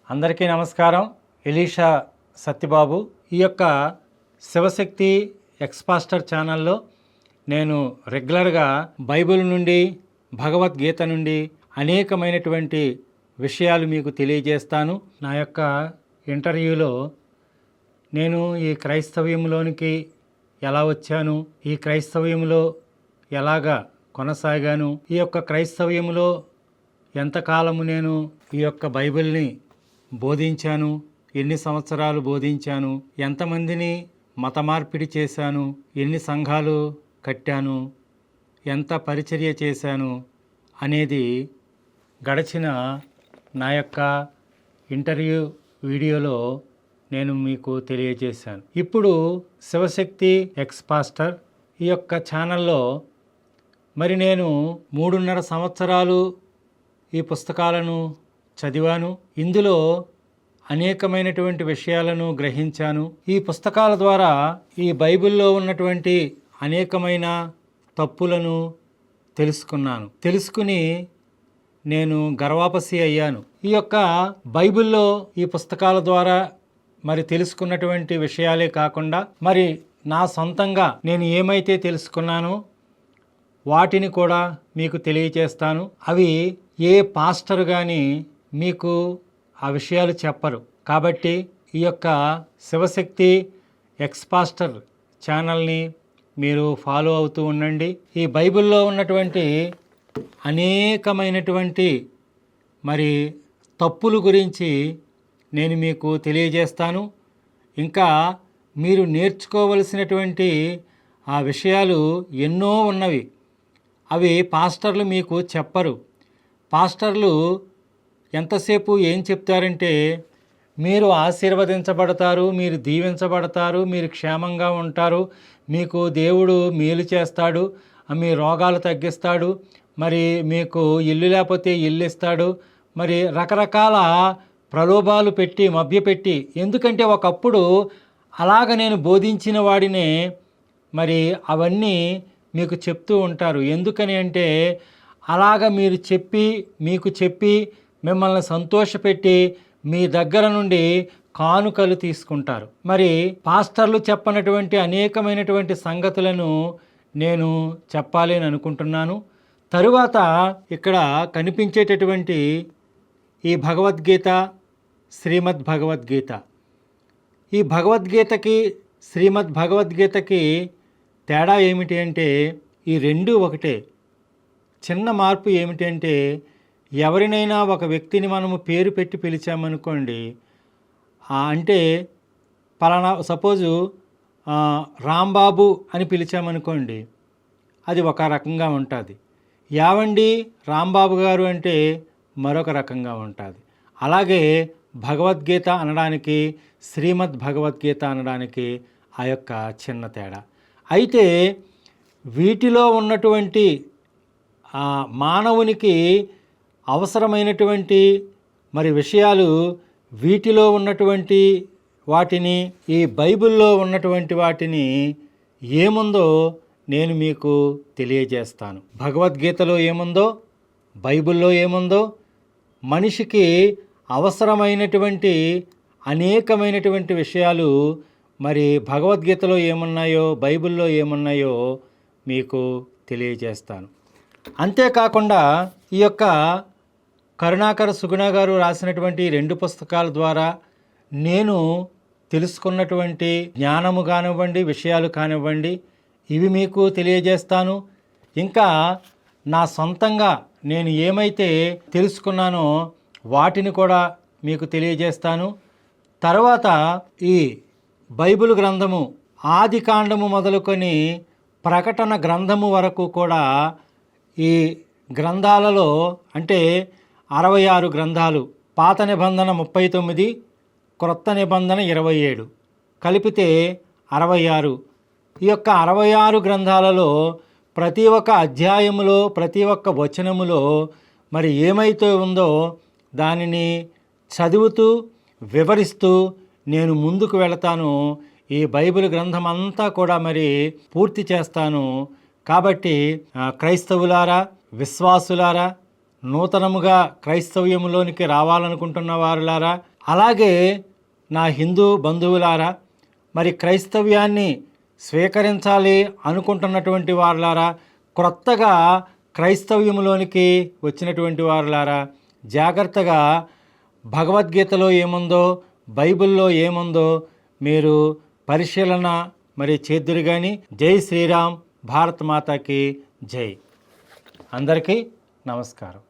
అందరికీ నమస్కారం. ఎలీషా సత్యబాబు. ఈ యొక్క శివశక్తి ఎక్స్పాస్టర్ ఛానల్లో నేను రెగ్యులర్గా బైబిల్ నుండి, భగవద్గీత నుండి అనేకమైనటువంటి విషయాలు మీకు తెలియజేస్తాను. నా యొక్క ఇంటర్వ్యూలో నేను ఈ క్రైస్తవ్యంలోనికి ఎలా వచ్చాను, ఈ క్రైస్తవ్యంలో ఎలాగా కొనసాగాను, ఈ యొక్క క్రైస్తవ్యంలో ఎంతకాలము నేను ఈ యొక్క బైబిల్ని బోధించాను, ఎన్ని సంవత్సరాలు బోధించాను, ఎంతమందిని మత మార్పిడి చేశాను, ఎన్ని సంఘాలు కట్టాను, ఎంత పరిచర్య చేశాను అనేది గడిచిన నా యొక్క ఇంటర్వ్యూ వీడియోలో నేను మీకు తెలియజేశాను. ఇప్పుడు శివశక్తి ఎక్స్పాస్టర్ ఈ యొక్క ఛానల్లో మరి నేను 3.5 సంవత్సరాలు ఈ పుస్తకాలను చదివాను. ఇందులో అనేకమైనటువంటి విషయాలను గ్రహించాను. ఈ పుస్తకాల ద్వారా ఈ బైబిల్లో ఉన్నటువంటి అనేకమైన తప్పులను తెలుసుకుని నేను గర్వాపసి అయ్యాను. ఈ యొక్క బైబిల్లో ఈ పుస్తకాల ద్వారా మరి తెలుసుకున్నటువంటి విషయాలే కాకుండా మరి నా సొంతంగా నేను ఏమైతే తెలుసుకున్నానో వాటిని కూడా మీకు తెలియజేస్తాను. అవి ఏ పాస్టర్ కానీ మీకు ఆ విషయాలు చెప్పరు. కాబట్టి ఈ యొక్క శివశక్తి ఎక్స్పాస్టర్ ఛానల్ని మీరు ఫాలో అవుతూ ఉండండి. ఈ బైబిల్లో ఉన్నటువంటి అనేకమైనటువంటి మరి తప్పుల గురించి నేను మీకు తెలియజేస్తాను. ఇంకా మీరు నేర్చుకోవలసినటువంటి ఆ విషయాలు ఎన్నో ఉన్నవి. అవి పాస్టర్లు మీకు చెప్పరు. పాస్టర్లు ఎంతసేపు ఏం చెప్తారంటే మీరు ఆశీర్వదించబడతారు, మీరు దీవించబడతారు, మీరు క్షేమంగా ఉంటారు, మీకు దేవుడు మేలు చేస్తాడు, మీ రోగాలు తగ్గిస్తాడు, మరి మీకు ఇల్లు లేకపోతే ఇల్లు ఇస్తాడు, మరి రకరకాల ప్రలోభాలు పెట్టి మభ్యపెట్టి, ఎందుకంటే ఒకప్పుడు అలాగ నేను బోధించిన వాడినే మరి అవన్నీ మీకు చెప్తూ ఉంటారు. ఎందుకని అంటే అలాగ మీరు మీకు చెప్పి మిమ్మల్ని సంతోషపెట్టి మీ దగ్గర నుండి కానుకలు తీసుకుంటారు. మరి పాస్టర్లు చెప్పనటువంటి అనేకమైనటువంటి సంగతులను నేను చెప్పాలి అని అనుకుంటున్నాను. తరువాత ఇక్కడ కనిపించేటటువంటి ఈ భగవద్గీత, శ్రీమద్ భగవద్గీత, ఈ భగవద్గీతకి శ్రీమద్ భగవద్గీతకి తేడా ఏమిటి అంటే ఈ రెండు ఒకటే. చిన్న మార్పు ఏమిటి అంటే ఎవరినైనా ఒక వ్యక్తిని మనము పేరు పెట్టి పిలిచామనుకోండి, అంటే పలానా సపోజు రాంబాబు అని పిలిచామనుకోండి, అది ఒక రకంగా ఉంటుంది. యావండి రాంబాబు గారు అంటే మరొక రకంగా ఉంటుంది. అలాగే భగవద్గీత అనడానికి, శ్రీమద్ భగవద్గీత అనడానికి ఆ యొక్క చిన్న తేడా. అయితే వీటిలో ఉన్నటువంటి మానవునికి అవసరమైనటువంటి మరి విషయాలు, వీటిలో ఉన్నటువంటి వాటిని, ఈ బైబిల్లో ఉన్నటువంటి వాటిని ఏముందో నేను మీకు తెలియజేస్తాను. భగవద్గీతలో ఏముందో, బైబిల్లో ఏముందో, మనిషికి అవసరమైనటువంటి అనేకమైనటువంటి విషయాలు మరి భగవద్గీతలో ఏమున్నాయో, బైబిల్లో ఏమున్నాయో మీకు తెలియజేస్తాను. అంతేకాకుండా ఈ యొక్క కరుణాకర సుగుణ గారు రాసినటువంటి 2 పుస్తకాల ద్వారా నేను తెలుసుకున్నటువంటి జ్ఞానము కానివ్వండి, విషయాలు కానివ్వండి, ఇవి మీకు తెలియజేస్తాను. ఇంకా నా సొంతంగా నేను ఏమైతే తెలుసుకున్నానో వాటిని కూడా మీకు తెలియజేస్తాను. తర్వాత ఈ బైబిల్ గ్రంథము ఆది కాండము మొదలుకొని ప్రకటన గ్రంథము వరకు కూడా ఈ గ్రంథాలలో అంటే 66 గ్రంథాలు, పాత నిబంధన 39, క్రొత్త నిబంధన 27 కలిపితే 66. ఈ యొక్క 66 గ్రంథాలలో ప్రతి ఒక్క అధ్యాయములో, ప్రతి ఒక్క వచనములో మరి ఏమైతే ఉందో దానిని చదువుతూ వివరిస్తూ నేను ముందుకు వెళతాను. ఈ బైబిల్ గ్రంథం అంతా కూడా మరి పూర్తి చేస్తాను. కాబట్టి క్రైస్తవులారా, విశ్వాసులారా, నూతనముగా క్రైస్తవ్యములోనికి రావాలనుకుంటున్న వారులారా, అలాగే నా హిందూ బంధువులారా, మరి క్రైస్తవ్యాన్ని స్వీకరించాలి అనుకుంటున్నటువంటి వారులారా, క్రొత్తగా క్రైస్తవ్యంలోనికి వచ్చినటువంటి వారులారా, జాగ్రత్తగా భగవద్గీతలో ఏముందో, బైబిల్లో ఏముందో మీరు పరిశీలన మరి చేద్దురు కానీ. జై శ్రీరామ్, భారత్ మాతాకి జై. అందరికీ నమస్కారం.